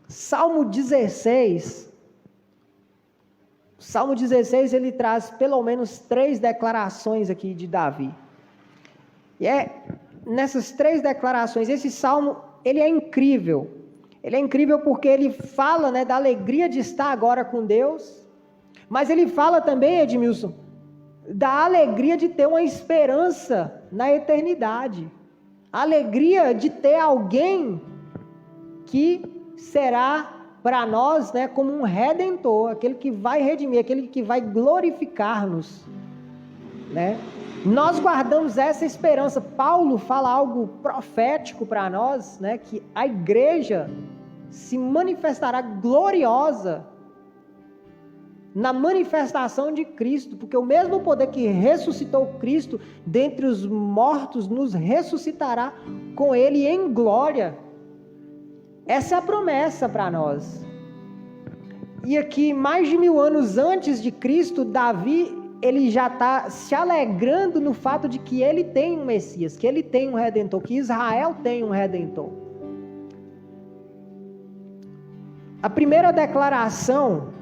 Salmo 16, ele traz pelo menos 3 declarações aqui de Davi. E nessas 3 declarações, esse salmo, ele é incrível. Ele é incrível porque ele fala, da alegria de estar agora com Deus, mas ele fala também, Edmilson, da alegria de ter uma esperança na eternidade. A alegria de ter alguém que será para nós, como um redentor, aquele que vai redimir, aquele que vai glorificar-nos, Nós guardamos essa esperança. Paulo fala algo profético para nós, que a igreja se manifestará gloriosa na manifestação de Cristo, porque o mesmo poder que ressuscitou Cristo dentre os mortos nos ressuscitará com Ele em glória. Essa é a promessa para nós. E aqui, mais de 1000 anos antes de Cristo, Davi, ele já está se alegrando no fato de que ele tem um Messias, que ele tem um Redentor, que Israel tem um Redentor. A primeira declaração,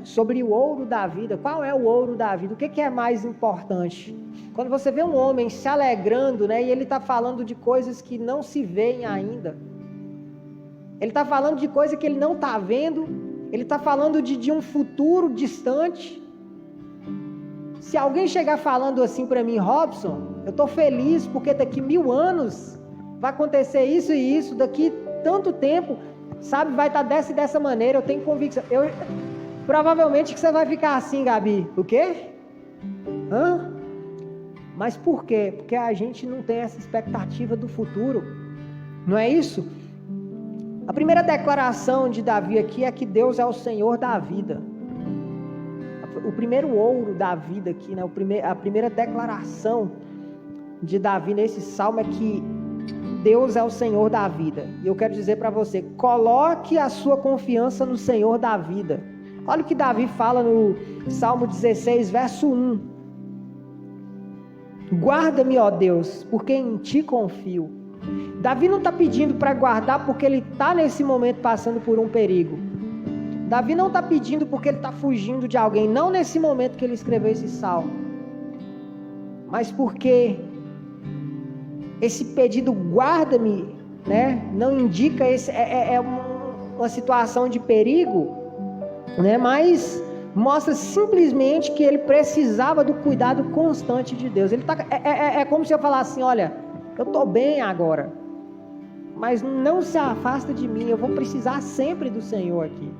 sobre o ouro da vida. Qual é o ouro da vida? O que é mais importante? Quando você vê um homem se alegrando, e ele está falando de coisas que não se veem ainda. Ele está falando de coisa que ele não está vendo. Ele está falando de um futuro distante. Se alguém chegar falando assim para mim, Robson, eu estou feliz porque daqui 1000 anos vai acontecer isso e isso, daqui tanto tempo, vai estar dessa maneira, eu tenho convicção. Provavelmente que você vai ficar assim, Gabi. O quê? Mas por quê? Porque a gente não tem essa expectativa do futuro. Não é isso? A primeira declaração de Davi aqui é que Deus é o Senhor da vida. O primeiro ouro da vida aqui, a primeira declaração de Davi nesse salmo é que Deus é o Senhor da vida. E eu quero dizer para você, coloque a sua confiança no Senhor da vida. Olha o que Davi fala no Salmo 16, verso 1. Guarda-me, ó Deus, porque em ti confio. Davi não está pedindo para guardar porque ele está nesse momento passando por um perigo. Davi não está pedindo porque ele está fugindo de alguém, não nesse momento que ele escreveu esse salmo. Mas porque esse pedido, guarda-me, não indica uma situação de perigo, mas mostra simplesmente que ele precisava do cuidado constante de Deus. É como se eu falasse assim, olha, eu estou bem agora, mas não se afasta de mim, eu vou precisar sempre do Senhor aqui.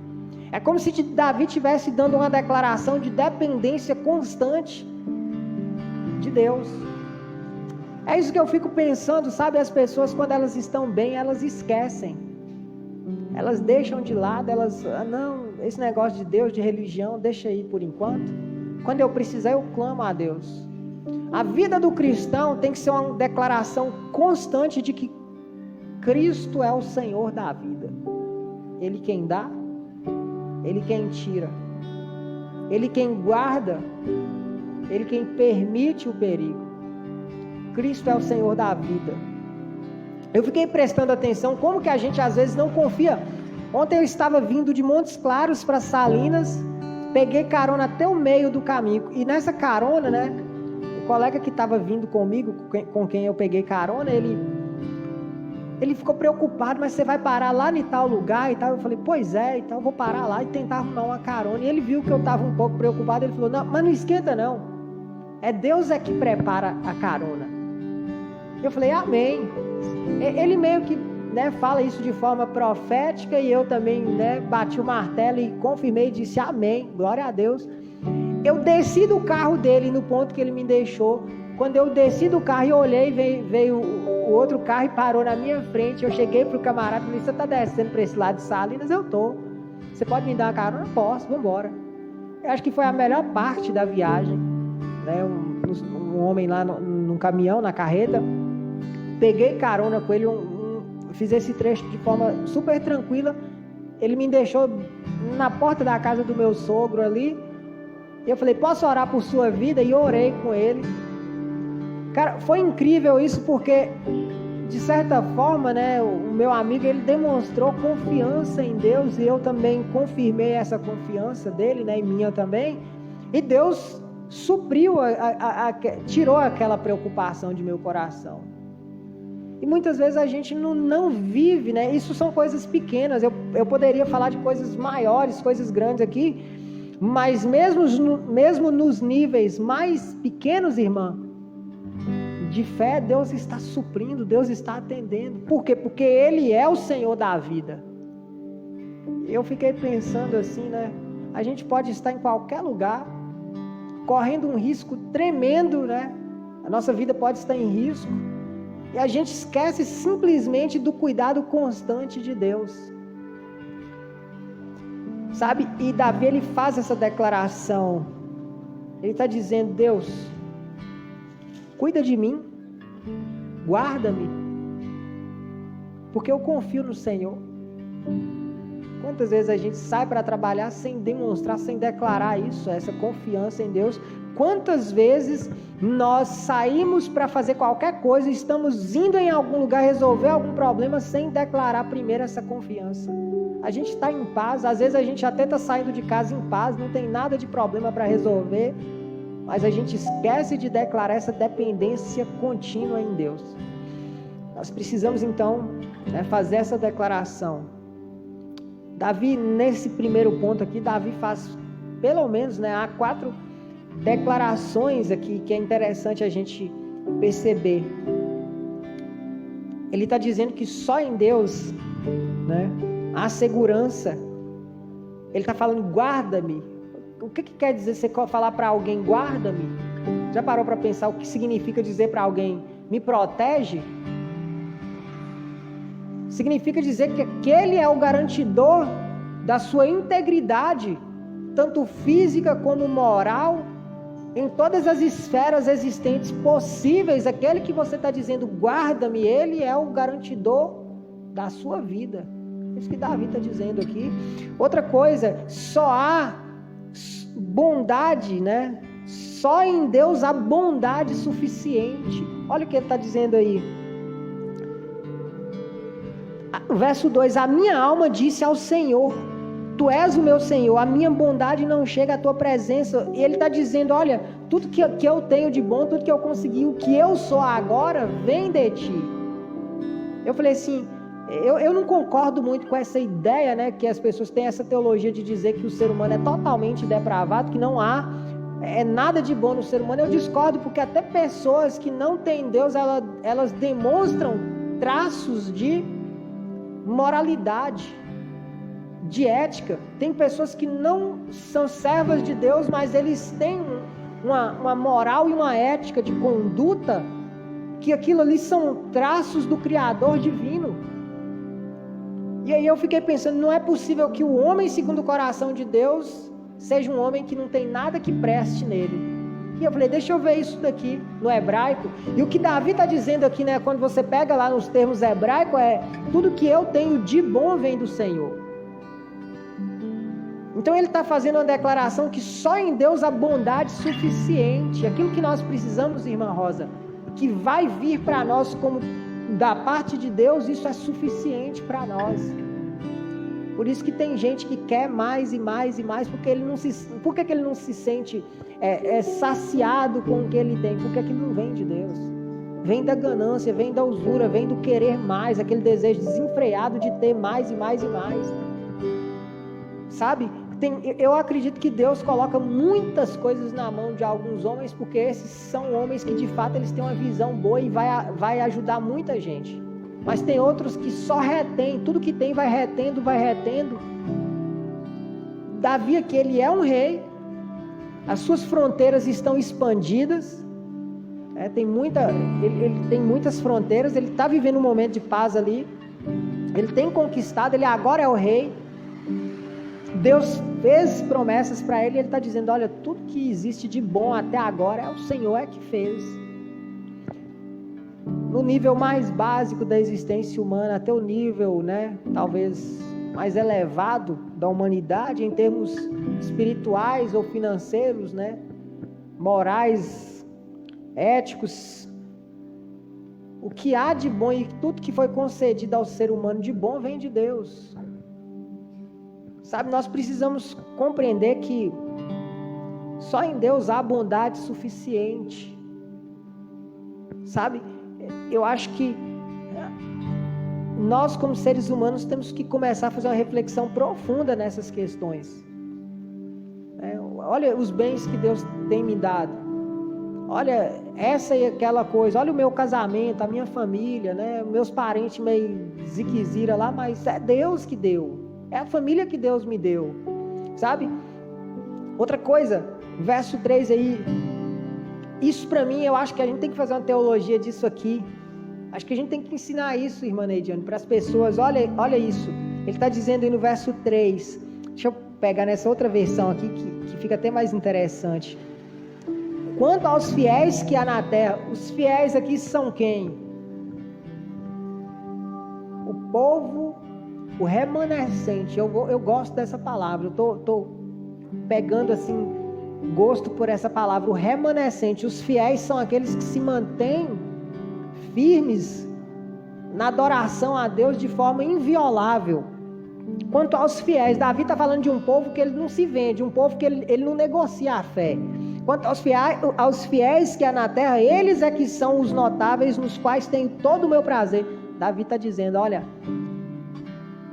É como se Davi estivesse dando uma declaração de dependência constante de Deus. É isso que eu fico pensando, as pessoas quando elas estão bem, elas esquecem. Elas deixam de lado, esse negócio de Deus, de religião, deixa aí por enquanto. Quando eu precisar, eu clamo a Deus. A vida do cristão tem que ser uma declaração constante de que Cristo é o Senhor da vida. Ele quem dá, Ele quem tira, Ele quem guarda, Ele quem permite o perigo. Cristo é o Senhor da vida. Eu fiquei prestando atenção como que a gente às vezes não confia. Ontem eu estava vindo de Montes Claros para Salinas, peguei carona até o meio do caminho. E nessa carona, o colega que estava vindo comigo, com quem eu peguei carona, ele ficou preocupado, mas você vai parar lá em tal lugar e tal? Eu falei, pois é, então eu vou parar lá e tentar arrumar uma carona. E ele viu que eu estava um pouco preocupado, ele falou, não, mas não esquenta não. É Deus que prepara a carona. Eu falei, amém. Ele meio que fala isso de forma profética e eu também bati o martelo e confirmei e disse amém, glória a Deus. Eu desci do carro dele no ponto que ele me deixou. Quando eu desci do carro e olhei, veio o outro carro e parou na minha frente. Eu cheguei pro camarada e falei, você está descendo para esse lado de Salinas? Eu tô. Você pode me dar uma carona? Posso, vamos embora. Eu acho que foi a melhor parte da viagem. Um homem lá num caminhão, na carreta. Peguei carona com ele, fiz esse trecho de forma super tranquila. Ele me deixou na porta da casa do meu sogro ali. Eu falei, posso orar por sua vida? E orei com ele. Cara, foi incrível isso porque de certa forma, né, o meu amigo, ele demonstrou confiança em Deus, e eu também confirmei essa confiança dele, né, e minha também, e Deus supriu, tirou aquela preocupação de meu coração. E muitas vezes a gente não vive, né, isso são coisas pequenas, eu poderia falar de coisas maiores, coisas grandes aqui, mas mesmo nos níveis mais pequenos, irmã, de fé, Deus está suprindo, Deus está atendendo. Por quê? Porque Ele é o Senhor da vida. Eu fiquei pensando assim, né? A gente pode estar em qualquer lugar, correndo um risco tremendo, né? A nossa vida pode estar em risco. E a gente esquece simplesmente do cuidado constante de Deus. Sabe? E Davi, ele faz essa declaração. Ele está dizendo: Deus, cuida de mim, guarda-me, porque eu confio no Senhor. Quantas vezes a gente sai para trabalhar sem demonstrar, sem declarar isso, essa confiança em Deus? Quantas vezes nós saímos para fazer qualquer coisa, estamos indo em algum lugar resolver algum problema sem declarar primeiro essa confiança? A gente está em paz, às vezes a gente até está saindo de casa em paz, não tem nada de problema para resolver, mas a gente esquece de declarar essa dependência contínua em Deus. Nós precisamos então, né, fazer essa declaração. Davi, nesse primeiro ponto aqui, Davi faz pelo menos, né, há 4 declarações aqui que é interessante a gente perceber. Ele está dizendo que só em Deus, né, há segurança. Ele está falando: guarda-me. O que quer dizer você falar para alguém guarda-me? Já parou para pensar o que significa dizer para alguém me protege? Significa dizer que aquele é o garantidor da sua integridade, tanto física como moral, em todas as esferas existentes possíveis. Aquele que você está dizendo guarda-me, ele é o garantidor da sua vida. É isso que Davi está dizendo aqui. Outra coisa, só há bondade, né? Só em Deus há bondade suficiente. Olha o que ele está dizendo aí. O verso 2: a minha alma disse ao Senhor, tu és o meu Senhor, a minha bondade não chega à tua presença. E ele está dizendo: olha, tudo que eu tenho de bom, tudo que eu consegui, o que eu sou agora, vem de ti. Eu falei assim, eu não concordo muito com essa ideia, né, que as pessoas têm essa teologia de dizer que o ser humano é totalmente depravado, que não há nada de bom no ser humano. Eu discordo, porque até pessoas que não têm Deus, elas demonstram traços de moralidade, de ética. Tem pessoas que não são servas de Deus, mas eles têm uma moral e uma ética de conduta, que aquilo ali são traços do Criador divino. E aí eu fiquei pensando, não é possível que o homem segundo o coração de Deus seja um homem que não tem nada que preste nele. E eu falei, deixa eu ver isso daqui no hebraico. E o que Davi está dizendo aqui, né, quando você pega lá nos termos hebraicos, é: tudo que eu tenho de bom vem do Senhor. Então ele está fazendo uma declaração que só em Deus há bondade suficiente. Aquilo que nós precisamos, irmã Rosa, que vai vir para nós como da parte de Deus, isso é suficiente para nós. Por isso que tem gente que quer mais e mais e mais, porque ele não se, por que ele não se sente saciado com o que ele tem? Porque aquilo não vem de Deus. Vem da ganância, vem da usura, vem do querer mais, aquele desejo desenfreado de ter mais e mais e mais. Sabe? Eu acredito que Deus coloca muitas coisas na mão de alguns homens, porque esses são homens que de fato eles têm uma visão boa e vai ajudar muita gente. Mas tem outros que só retém, tudo que tem vai retendo, vai retendo. Davi aqui, ele é um rei, as suas fronteiras estão expandidas, ele tem muitas fronteiras, ele está vivendo um momento de paz ali, ele tem conquistado, ele agora é o rei. Deus fez promessas para ele e ele está dizendo, olha, tudo que existe de bom até agora é o Senhor que fez. No nível mais básico da existência humana, até o nível, né, talvez mais elevado da humanidade, em termos espirituais ou financeiros, né, morais, éticos, O que há de bom e tudo que foi concedido ao ser humano de bom vem de Deus. Sabe, nós precisamos compreender que só em Deus há bondade suficiente. Sabe, eu acho que nós como seres humanos temos que começar a fazer uma reflexão profunda nessas questões. Olha os bens que Deus tem me dado. Olha essa e aquela coisa. Olha o meu casamento, a minha família, né? Meus parentes meio ziquezira lá, mas é Deus que deu. É a família que Deus me deu. Sabe? Outra coisa, verso 3 aí. Isso para mim, eu acho que a gente tem que fazer uma teologia disso aqui. Acho que a gente tem que ensinar isso, irmã Neidiane, para as pessoas. Olha isso. Ele está dizendo aí no verso 3. Deixa eu pegar nessa outra versão aqui que fica até mais interessante. Quanto aos fiéis que há na terra, os fiéis aqui são quem? O povo, o remanescente. Eu gosto dessa palavra. Eu tô pegando assim gosto por essa palavra, o remanescente. Os fiéis são aqueles que se mantêm firmes na adoração a Deus de forma inviolável. Quanto aos fiéis, Davi está falando de um povo que ele não se vende, um povo que ele não negocia a fé. Quanto aos fiéis que há na terra, eles é que são os notáveis, nos quais tem todo o meu prazer. Davi está dizendo, olha,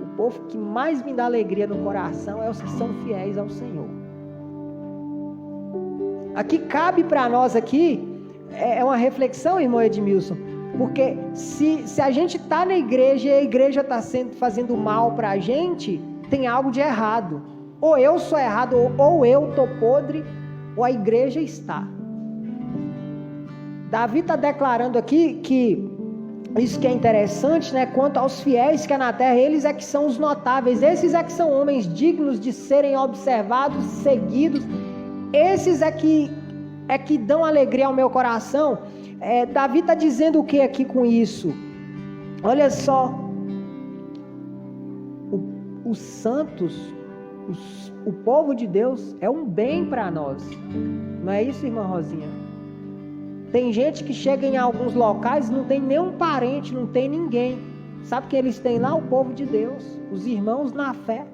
o povo que mais me dá alegria no coração é os que são fiéis ao Senhor. Aqui cabe para nós aqui, é uma reflexão, irmão Edmilson, porque se a gente está na igreja e a igreja está fazendo mal para a gente, tem algo de errado. Ou eu sou errado, ou eu estou podre, ou a igreja está. Davi está declarando aqui que isso que é interessante, né? Quanto aos fiéis que há na terra, eles é que são os notáveis, esses é que são homens dignos de serem observados, seguidos, esses é que dão alegria ao meu coração. Davi está dizendo o que aqui com isso? Olha só, os santos, o povo de Deus é um bem para nós. Não é isso, irmã Rosinha? Tem gente que chega em alguns locais, não tem nenhum parente, não tem ninguém. Sabe que eles têm lá? O povo de Deus, os irmãos na fé.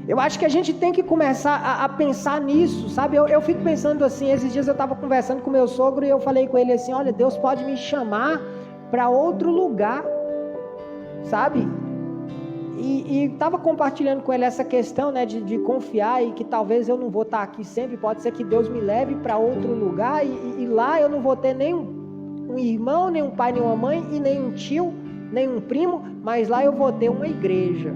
Eu acho que a gente tem que começar a pensar nisso, sabe? Eu fico pensando assim, esses dias eu estava conversando com meu sogro e eu falei com ele assim, olha, Deus pode me chamar para outro lugar, sabe? E estava compartilhando com ele essa questão, né, de confiar e que talvez eu não vou estar aqui sempre, pode ser que Deus me leve para outro lugar e lá eu não vou ter nem um irmão, nem um pai, nem uma mãe e nem um tio, nem um primo, mas lá eu vou ter uma igreja.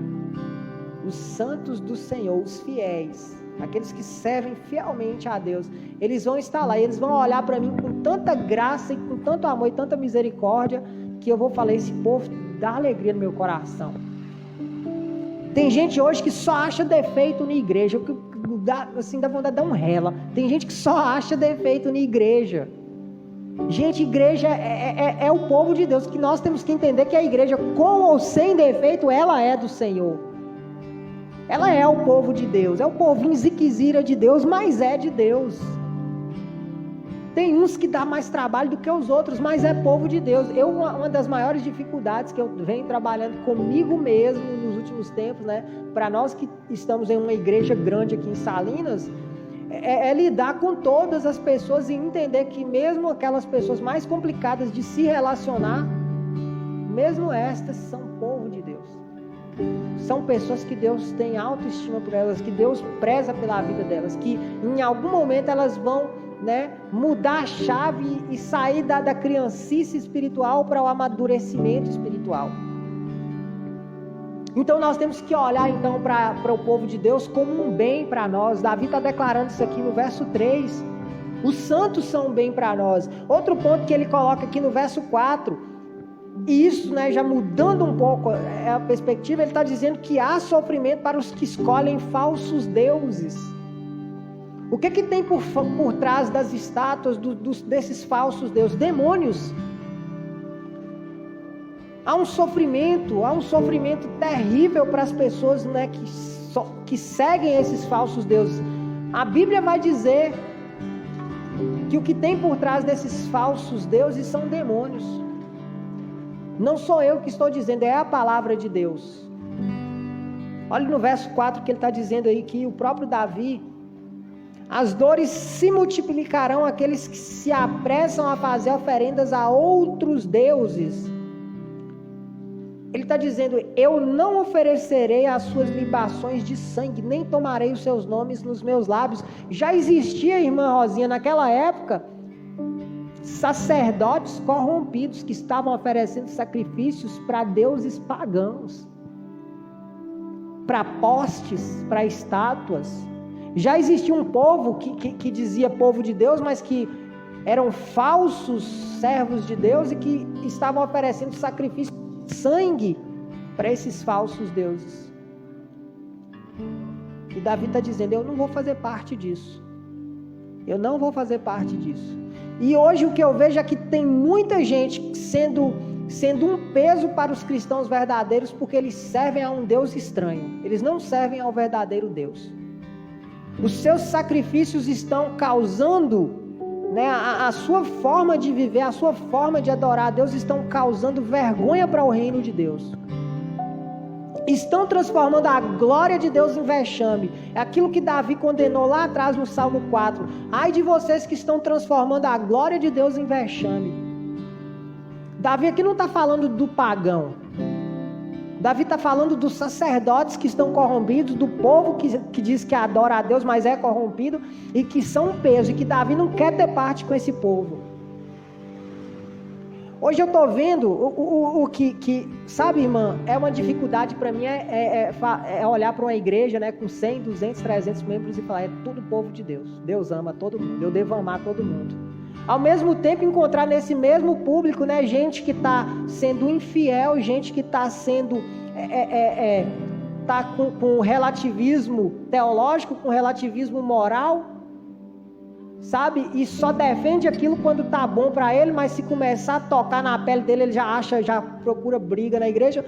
Os santos do Senhor, os fiéis, aqueles que servem fielmente a Deus, eles vão estar lá, eles vão olhar para mim com tanta graça e com tanto amor e tanta misericórdia, que eu vou falar, esse povo dá alegria no meu coração. Tem gente hoje que só acha defeito na igreja, que dá vontade de dar um rela. Tem gente que só acha defeito na igreja. Gente, igreja é o povo de Deus, que nós temos que entender que a igreja, com ou sem defeito, ela é do Senhor. Ela é o povo de Deus, é o povinho ziquezira de Deus, mas é de Deus. Tem uns que dá mais trabalho do que os outros, mas é povo de Deus. Uma das maiores dificuldades que eu venho trabalhando comigo mesmo nos últimos tempos, né, para nós que estamos em uma igreja grande aqui em Salinas, é lidar com todas as pessoas e entender que mesmo aquelas pessoas mais complicadas de se relacionar, mesmo estas são povo de Deus. São pessoas que Deus tem autoestima por elas, que Deus preza pela vida delas, que em algum momento elas vão, né, mudar a chave e sair da criancice espiritual para o amadurecimento espiritual. Então nós temos que olhar então para o povo de Deus como um bem para nós. Davi está declarando isso aqui no verso 3. Os santos são um bem para nós. Outro ponto que ele coloca aqui no verso 4, e isso, né, já mudando um pouco a perspectiva, ele está dizendo que há sofrimento para os que escolhem falsos deuses. O que tem por trás das estátuas desses falsos deuses? Demônios. Há um sofrimento terrível para as pessoas, né, que seguem esses falsos deuses. A Bíblia vai dizer que o que tem por trás desses falsos deuses são demônios. Não sou eu que estou dizendo, é a palavra de Deus. Olha no verso 4 que ele está dizendo aí que o próprio Davi: as dores se multiplicarão aqueles que se apressam a fazer oferendas a outros deuses. Ele está dizendo: eu não oferecerei as suas libações de sangue, nem tomarei os seus nomes nos meus lábios. Já existia, irmã Rosinha, naquela época, sacerdotes corrompidos que estavam oferecendo sacrifícios para deuses pagãos, para postes, para estátuas. Já existia um povo que dizia povo de Deus, mas que eram falsos servos de Deus e que estavam oferecendo sacrifício de sangue para esses falsos deuses. E Davi está dizendo: eu não vou fazer parte disso. Eu não vou fazer parte disso. E hoje o que eu vejo é que tem muita gente sendo um peso para os cristãos verdadeiros, porque eles servem a um Deus estranho. Eles não servem ao verdadeiro Deus. Os seus sacrifícios estão causando, a sua forma de viver, a sua forma de adorar a Deus, estão causando vergonha para o reino de Deus. Estão transformando a glória de Deus em vexame. É aquilo que Davi condenou lá atrás no Salmo 4. Ai de vocês que estão transformando a glória de Deus em vexame. Davi aqui não está falando do pagão. Davi está falando dos sacerdotes que estão corrompidos, do povo que diz que adora a Deus, mas é corrompido, e que são um peso, e que Davi não quer ter parte com esse povo. Hoje eu estou vendo o que, sabe, irmã, é uma dificuldade para mim, é olhar para uma igreja, com 100, 200, 300 membros e falar: é tudo povo de Deus. Deus ama todo mundo, eu devo amar todo mundo. Ao mesmo tempo, encontrar nesse mesmo público, gente que está sendo infiel, gente que está sendo, tá com relativismo teológico, com relativismo moral, sabe? E só defende aquilo quando tá bom para ele, mas se começar a tocar na pele dele, ele já procura briga na igreja.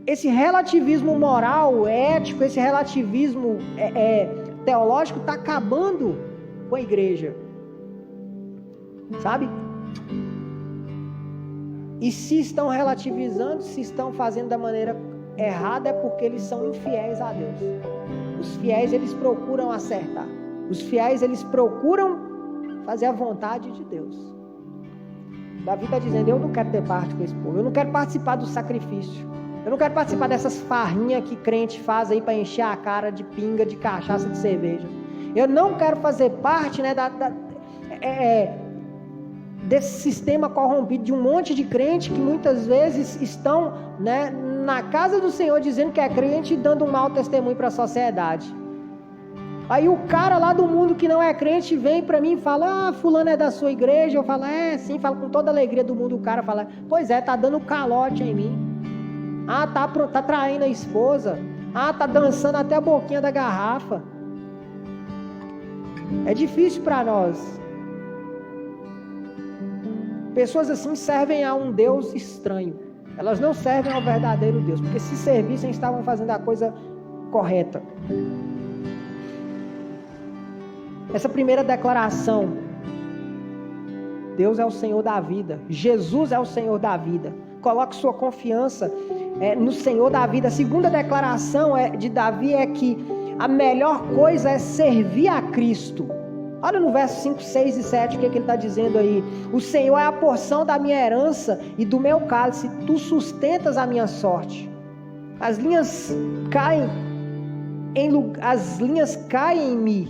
Esse relativismo moral, ético, esse relativismo teológico está acabando com a igreja. Sabe? E se estão relativizando, se estão fazendo da maneira errada, é porque eles são infiéis a Deus. Os fiéis, eles procuram acertar. Os fiéis, eles procuram fazer a vontade de Deus. Davi está dizendo: eu não quero ter parte com esse povo. Eu não quero participar do sacrifício. Eu não quero participar dessas farrinhas que crente faz aí para encher a cara de pinga, de cachaça, de cerveja. Eu não quero fazer parte, desse sistema corrompido de um monte de crente que muitas vezes estão, na casa do Senhor dizendo que é crente e dando um mau testemunho para a sociedade. Aí o cara lá do mundo que não é crente vem para mim e fala: ah, fulano é da sua igreja. Eu falo: é, sim. Falo com toda a alegria do mundo. O cara fala: pois é, tá dando calote em mim. Ah, tá traindo a esposa. Ah, tá dançando até a boquinha da garrafa. É difícil para nós. Pessoas assim servem a um Deus estranho. Elas não servem ao verdadeiro Deus, porque se servissem, estavam fazendo a coisa correta. Essa primeira declaração: Deus é o Senhor da vida, Jesus é o Senhor da vida. Coloque sua confiança no Senhor da vida. A segunda declaração de Davi é que a melhor coisa é servir a Cristo. Olha no verso 5, 6 e 7 o que ele está dizendo aí. O Senhor é a porção da minha herança e do meu cálice. Tu sustentas a minha sorte. As linhas caem em mim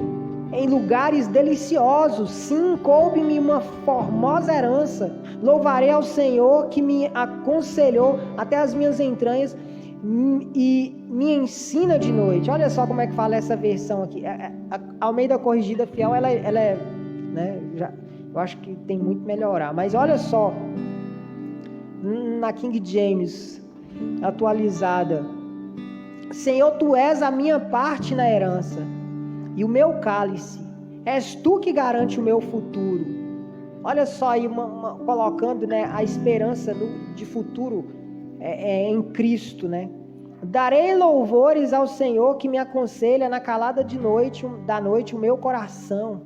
em lugares deliciosos. Sim, coube-me uma formosa herança. Louvarei ao Senhor que me aconselhou até as minhas entranhas e me ensina de noite. Olha só como é que fala essa versão aqui. A Almeida Corrigida Fiel, ela é, eu acho que tem muito melhorar. Mas olha só, na King James atualizada: Senhor, tu és a minha parte na herança e o meu cálice. És tu que garante o meu futuro. Olha só aí, colocando, a esperança de futuro em Cristo, Darei louvores ao Senhor que me aconselha na calada da noite o meu coração.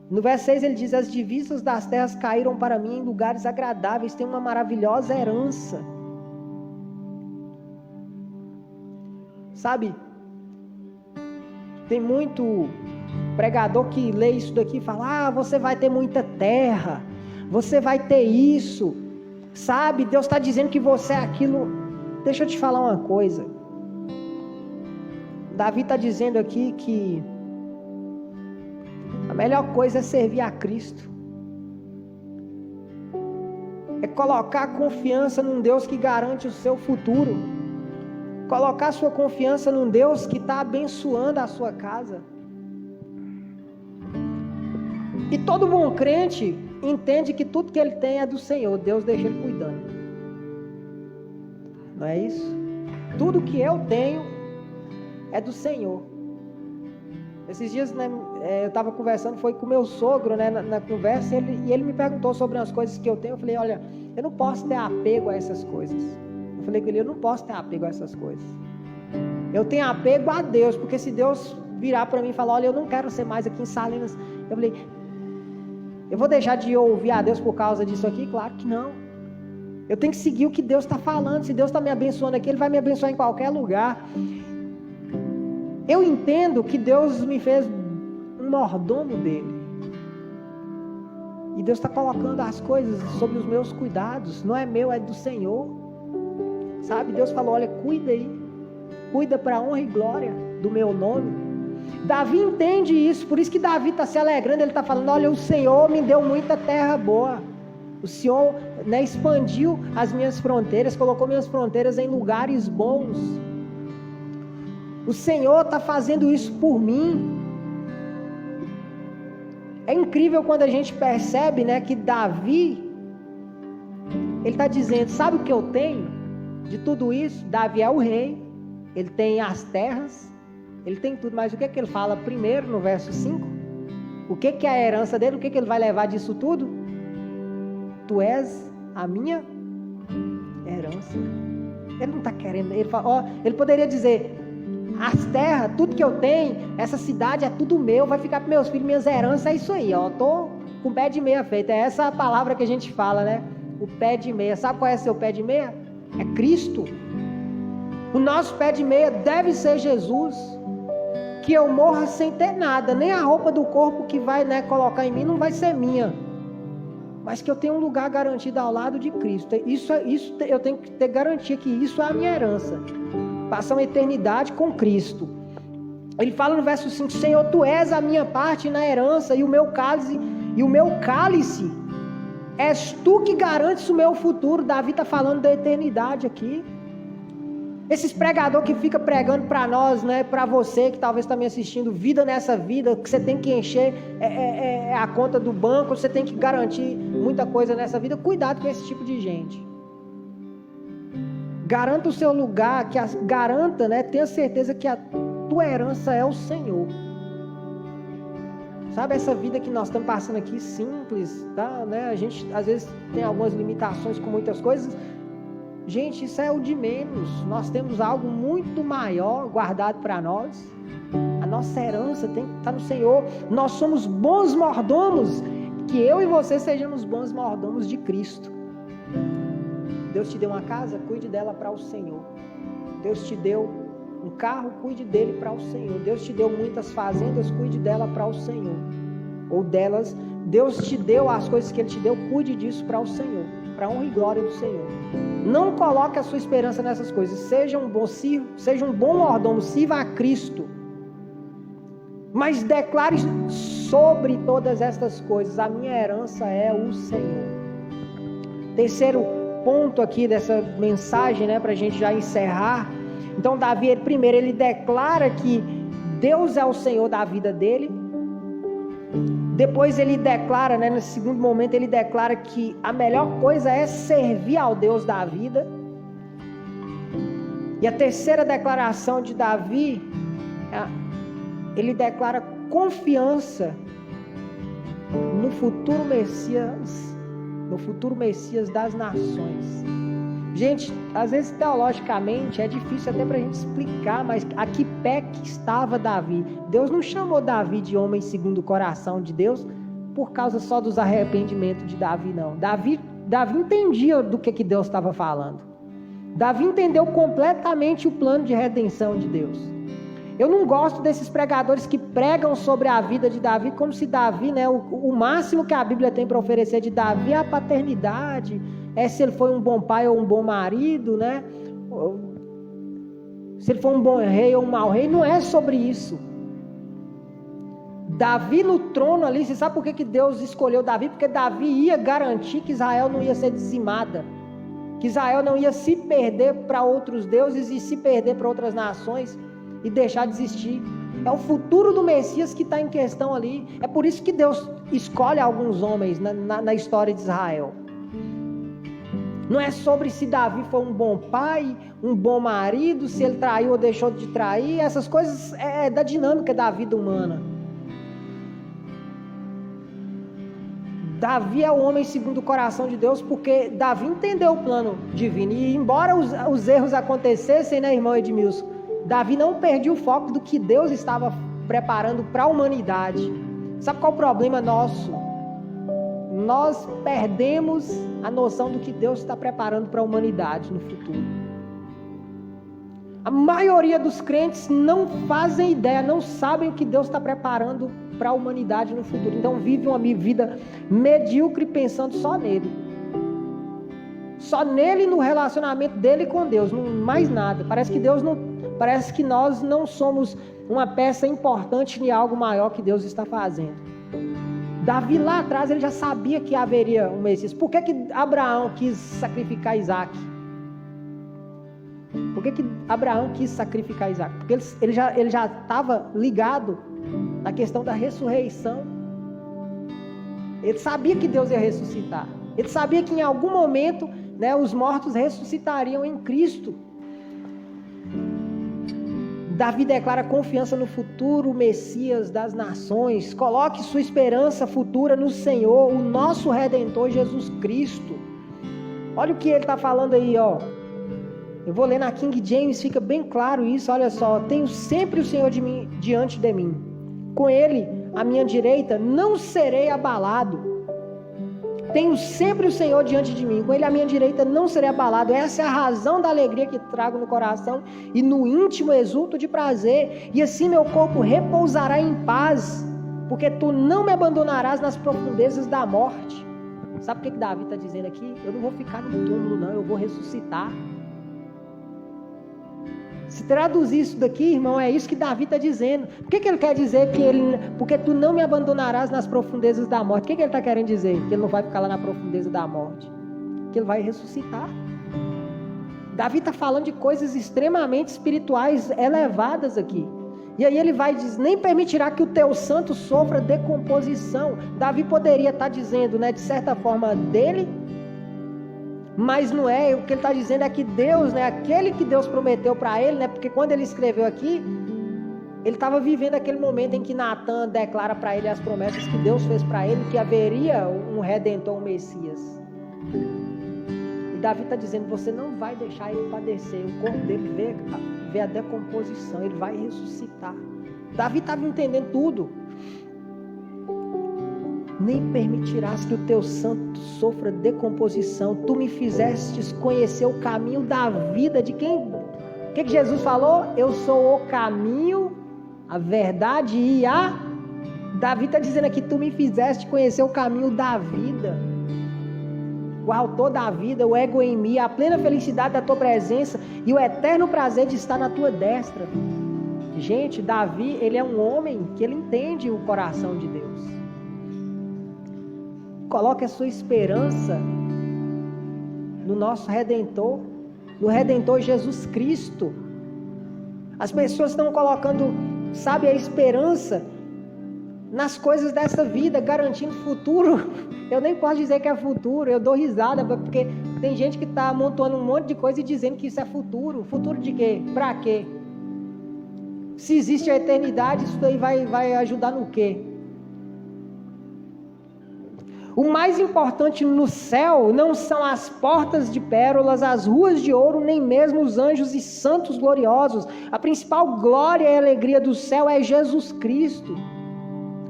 No verso 6 ele diz: as divisas das terras caíram para mim em lugares agradáveis, tem uma maravilhosa herança. Sabe, tem muito pregador que lê isso daqui e fala: você vai ter muita terra, você vai ter isso, sabe, Deus está dizendo que você é aquilo. Deixa eu te falar uma coisa. Davi está dizendo aqui que a melhor coisa é servir a Cristo, é colocar confiança num Deus que garante o seu futuro, colocar sua confiança num Deus que está abençoando a sua casa. E todo bom crente entende que tudo que ele tem é do Senhor, Deus deixa ele cuidando. Não é isso? Tudo que eu tenho é do Senhor. Esses dias, né, eu estava conversando, foi com meu sogro, né, na conversa, e ele me perguntou sobre as coisas que eu tenho. Eu falei: olha, eu não posso ter apego a essas coisas. Eu falei com ele: eu não posso ter apego a essas coisas. Eu tenho apego a Deus, porque se Deus virar para mim e falar: olha, eu não quero ser mais aqui em Salinas, eu falei: eu vou deixar de ouvir a Deus por causa disso aqui? Claro que não. Eu tenho que seguir o que Deus está falando. Se Deus está me abençoando aqui, Ele vai me abençoar em qualquer lugar. Eu entendo que Deus me fez um mordomo dele. E Deus está colocando as coisas sob os meus cuidados. Não é meu, é do Senhor. Sabe, Deus falou: olha, cuida aí. Cuida para a honra e glória do meu nome. Davi entende isso. Por isso que Davi está se alegrando. Ele está falando: olha, o Senhor me deu muita terra boa. O Senhor, né, expandiu as minhas fronteiras. Colocou minhas fronteiras em lugares bons. O Senhor está fazendo isso por mim. É incrível quando a gente percebe, né, que Davi, ele está dizendo: sabe o que eu tenho de tudo isso? Davi é o rei, ele tem as terras, ele tem tudo, mas o que ele fala primeiro no verso 5? O que é a herança dele? O que ele vai levar disso tudo? Tu és a minha herança. Ele não está querendo, ele fala, ele poderia dizer: as terras, tudo que eu tenho, essa cidade é tudo meu, vai ficar para meus filhos, minhas heranças, é isso aí, tô com o pé de meia feito. É essa a palavra que a gente fala, né? O pé de meia. Sabe qual é seu pé de meia? É Cristo. O nosso pé de meia deve ser Jesus. Que eu morra sem ter nada, nem a roupa do corpo que vai, né, colocar em mim não vai ser minha, mas que eu tenho um lugar garantido ao lado de Cristo. Isso eu tenho que ter garantia que isso é a minha herança. Passar uma eternidade com Cristo. Ele fala no verso 5: Senhor, Tu és a minha parte na herança e o meu cálice, és Tu que garantes o meu futuro. Davi está falando da eternidade aqui. Esses pregadores que ficam pregando para nós, né, para você que talvez está me assistindo, vida nessa vida, que você tem que encher a conta do banco, você tem que garantir muita coisa nessa vida. Cuidado com esse tipo de gente. Garanta o seu lugar, garanta, né, tenha certeza que a tua herança é o Senhor. Sabe, essa vida que nós estamos passando aqui, simples, tá, né? A gente às vezes tem algumas limitações com muitas coisas. Gente, isso é o de menos. Nós temos algo muito maior guardado para nós. A nossa herança tem que estar no Senhor. Nós somos bons mordomos. Que eu e você sejamos bons mordomos de Cristo. Deus te deu uma casa, cuide dela para o Senhor. Deus te deu um carro, cuide dele para o Senhor. Deus te deu muitas fazendas, cuide dela para o Senhor. Ou delas, Deus te deu as coisas que Ele te deu, cuide disso para o Senhor, para a honra e glória do Senhor. Não coloque a sua esperança nessas coisas. Seja um bom mordomo, sirva a Cristo. Mas declare sobre todas estas coisas: a minha herança é o Senhor. Terceiro ponto aqui dessa mensagem, né, para a gente já encerrar. Então Davi, primeiro, ele declara que Deus é o Senhor da vida dele. Depois ele declara, né, nesse segundo momento, ele declara que a melhor coisa é servir ao Deus da vida. E a terceira declaração de Davi, ele declara confiança no futuro Messias das nações. Gente, às vezes teologicamente é difícil até para a gente explicar, mas a que pé que estava Davi? Deus não chamou Davi de homem segundo o coração de Deus por causa só dos arrependimentos de Davi, não. Davi entendia do que Deus estava falando. Davi entendeu completamente o plano de redenção de Deus. Eu não gosto desses pregadores que pregam sobre a vida de Davi como se Davi, né, o máximo que a Bíblia tem para oferecer de Davi é a paternidade, é se ele foi um bom pai ou um bom marido, né? Se ele foi um bom rei ou um mau rei. Não é sobre isso. Davi no trono ali, você sabe por que Deus escolheu Davi? Porque Davi ia garantir que Israel não ia ser dizimada, que Israel não ia se perder para outros deuses e se perder para outras nações e deixar de existir. É o futuro do Messias que está em questão ali. É por isso que Deus escolhe alguns homens na história de Israel. Não é sobre se Davi foi um bom pai, um bom marido, se ele traiu ou deixou de trair. Essas coisas é da dinâmica da vida humana. Davi é o homem segundo o coração de Deus, porque Davi entendeu o plano divino. E embora os erros acontecessem, né, irmão Edmilson, Davi não perdeu o foco do que Deus estava preparando para a humanidade. Sabe qual é o problema nosso? Nós perdemos a noção do que Deus está preparando para a humanidade no futuro. A maioria dos crentes não fazem ideia, não sabem o que Deus está preparando para a humanidade no futuro. Então vive uma vida medíocre pensando só nele. Só nele, no relacionamento dele com Deus, não mais nada. Parece que nós não somos uma peça importante em algo maior que Deus está fazendo. Davi lá atrás ele já sabia que haveria um Messias. Por que Abraão quis sacrificar Isaac? Por que Abraão quis sacrificar Isaac? Porque ele já estava ligado na questão da ressurreição. Ele sabia que Deus ia ressuscitar. Ele sabia que em algum momento, né, os mortos ressuscitariam em Cristo. Davi declara confiança no futuro Messias das nações. Coloque sua esperança futura no Senhor, o nosso Redentor Jesus Cristo. Olha o que ele está falando aí, ó. Eu vou ler na King James, fica bem claro isso. Olha só: tenho sempre o Senhor diante de mim. Com Ele, à minha direita, não serei abalado. Tenho sempre o Senhor diante de mim. Com Ele à minha direita não serei abalado. Essa é a razão da alegria que trago no coração. E no íntimo exulto de prazer. E assim meu corpo repousará em paz. Porque Tu não me abandonarás nas profundezas da morte. Sabe o que Davi está dizendo aqui? Eu não vou ficar no túmulo não, eu vou ressuscitar. Se traduzir isso daqui, irmão, é isso que Davi está dizendo. Por que ele quer dizer porque Tu não me abandonarás nas profundezas da morte? O que ele está querendo dizer? Que ele não vai ficar lá na profundeza da morte. Que ele vai ressuscitar. Davi está falando de coisas extremamente espirituais, elevadas aqui. E aí ele vai dizer: nem permitirá que o Teu santo sofra decomposição. Davi poderia estar dizendo, né, de certa forma dele, mas não é. O que ele está dizendo é que Deus, né, aquele que Deus prometeu para ele, né, porque quando ele escreveu aqui, ele estava vivendo aquele momento em que Natan declara para ele as promessas que Deus fez para ele, que haveria um Redentor, um Messias. E Davi está dizendo: você não vai deixar ele padecer, o corpo dele vê a decomposição, ele vai ressuscitar. Davi estava entendendo tudo. Nem permitirás que o Teu santo sofra decomposição. Tu me fizestes conhecer o caminho da vida. De quem? O que Jesus falou? Eu sou o caminho, a verdade e a... Davi está dizendo aqui: Tu me fizeste conhecer o caminho da vida. O autor da vida, o ego em mim, a plena felicidade da Tua presença e o eterno prazer de estar na Tua destra. Gente, Davi, ele é um homem que ele entende o coração de Deus. Coloque a sua esperança no nosso Redentor, no Redentor Jesus Cristo. As pessoas estão colocando, sabe, a esperança nas coisas dessa vida, garantindo futuro. Eu nem posso dizer que é futuro, eu dou risada, porque tem gente que está amontoando um monte de coisa e dizendo que isso é futuro. Futuro de quê? Para quê? Se existe a eternidade, isso daí vai ajudar no quê? O mais importante no céu não são as portas de pérolas, as ruas de ouro, nem mesmo os anjos e santos gloriosos. A principal glória e alegria do céu é Jesus Cristo.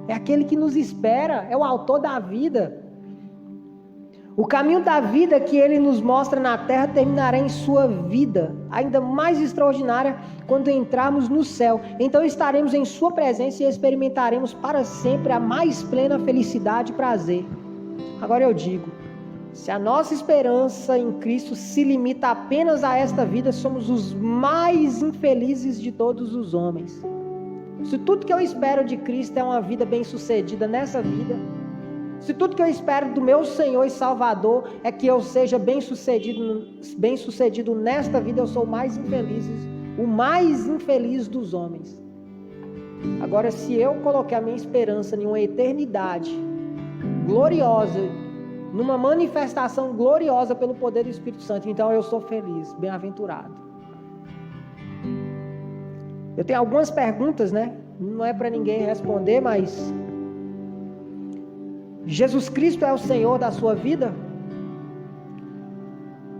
É aquele que nos espera, é o autor da vida. O caminho da vida que ele nos mostra na terra terminará em sua vida, ainda mais extraordinária quando entrarmos no céu. Então estaremos em sua presença e experimentaremos para sempre a mais plena felicidade e prazer. Agora eu digo, se a nossa esperança em Cristo se limita apenas a esta vida, somos os mais infelizes de todos os homens. Se tudo que eu espero de Cristo é uma vida bem-sucedida nessa vida, se tudo que eu espero do meu Senhor e Salvador é que eu seja bem-sucedido nesta vida, eu sou o mais infeliz dos homens. Agora, se eu colocar a minha esperança em uma eternidade gloriosa, numa manifestação gloriosa pelo poder do Espírito Santo, então eu sou feliz, bem-aventurado. Eu tenho algumas perguntas, né? Não é para ninguém responder, mas Jesus Cristo é o Senhor da sua vida?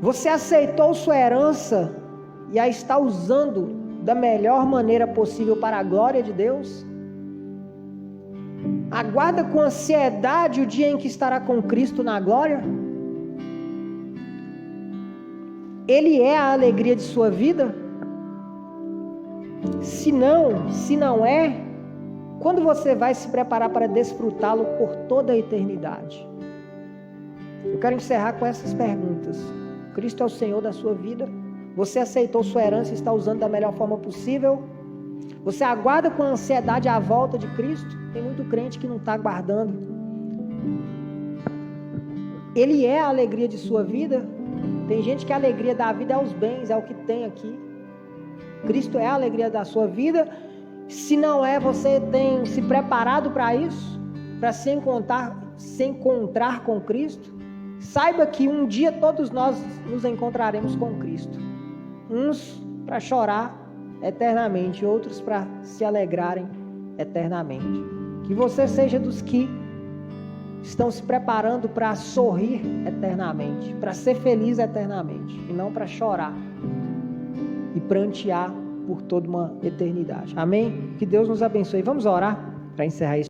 Você aceitou sua herança e a está usando da melhor maneira possível para a glória de Deus? Aguarda com ansiedade o dia em que estará com Cristo na glória? Ele é a alegria de sua vida? Se não é, quando você vai se preparar para desfrutá-lo por toda a eternidade? Eu quero encerrar com essas perguntas. Cristo é o Senhor da sua vida? Você aceitou sua herança e está usando da melhor forma possível? Você aguarda com ansiedade a volta de Cristo? Tem muito crente que não está aguardando. Ele é a alegria de sua vida? Tem gente que a alegria da vida é os bens, é o que tem aqui. Cristo é a alegria da sua vida? Se não é, você tem se preparado para isso? Para se encontrar com Cristo? Saiba que um dia todos nós nos encontraremos com Cristo. Uns para chorar eternamente, outros para se alegrarem eternamente. Que você seja dos que estão se preparando para sorrir eternamente, para ser feliz eternamente, e não para chorar e prantear por toda uma eternidade. Amém? Que Deus nos abençoe. Vamos orar para encerrar isso.